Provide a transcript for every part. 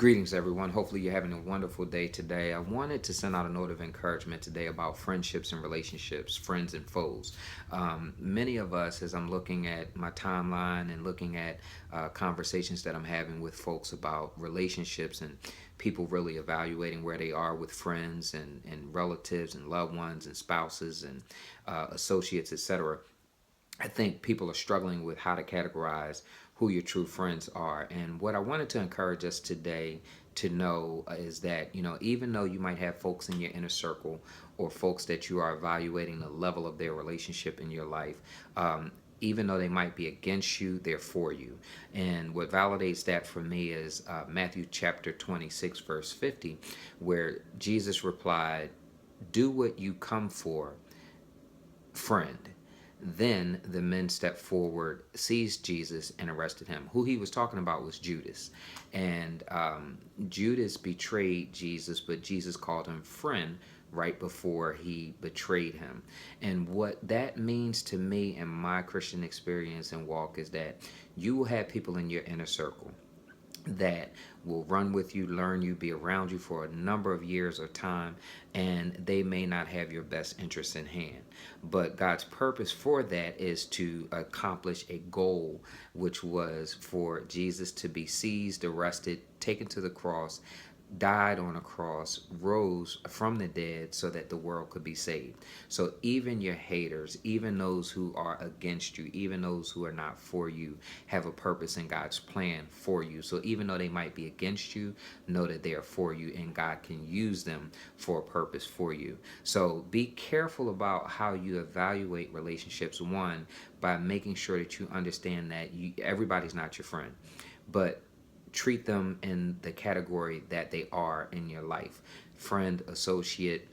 Greetings, everyone. Hopefully, you're having a wonderful day today. I wanted to send out a note of encouragement today about friendships and relationships, friends and foes. Many of us, as I'm looking at my timeline and looking at conversations that I'm having with folks about relationships and people really evaluating where they are with friends and relatives and loved ones and spouses and associates, etc. I think people are struggling with how to categorize who your true friends are. And what I wanted to encourage us today to know is that, even though you might have folks in your inner circle or folks that you are evaluating the level of their relationship in your life, even though they might be against you, they're for you. And what validates that for me is Matthew chapter 26, verse 50, where Jesus replied, "Do what you come for, friend." Then the men stepped forward, seized Jesus, and arrested him. Who he was talking about was Judas. And Judas betrayed Jesus, but Jesus called him friend right before he betrayed him. And what that means to me in my Christian experience and walk is that you will have people in your inner circle that will run with you, learn you, be around you for a number of years or time, and they may not have your best interests in hand. But God's purpose for that is to accomplish a goal, which was for Jesus to be seized, arrested, taken to the cross, died on a cross, rose from the dead so that the world could be saved. So even your haters, even those who are against you, even those who are not for you, have a purpose in God's plan for you. So even though they might be against you, know that they are for you and God can use them for a purpose for you. So be careful about how you evaluate relationships. One, by making sure that you understand that everybody's not your friend, but treat them in the category that they are in your life, friend, associate,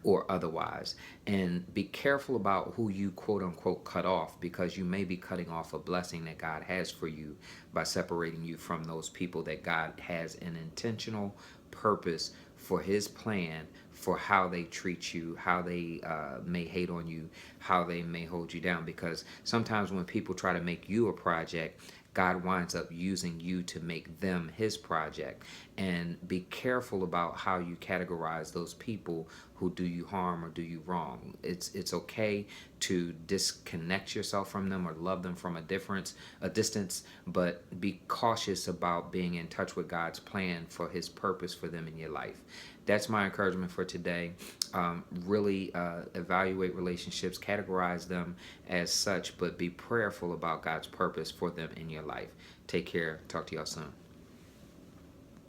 or otherwise. And be careful about who you quote unquote cut off, because you may be cutting off a blessing that God has for you by separating you from those people that God has an intentional purpose for his plan for how they treat you, how they may hate on you, how they may hold you down. Because sometimes when people try to make you a project, God winds up using you to make them his project. And be careful about how you categorize those people who do you harm or do you wrong. It's okay to disconnect yourself from them or love them from a distance, but be cautious about being in touch with God's plan for his purpose for them in your life. That's my encouragement for today. Really evaluate relationships, categorize them as such, but be prayerful about God's purpose for them in your life. Take care. Talk to y'all soon.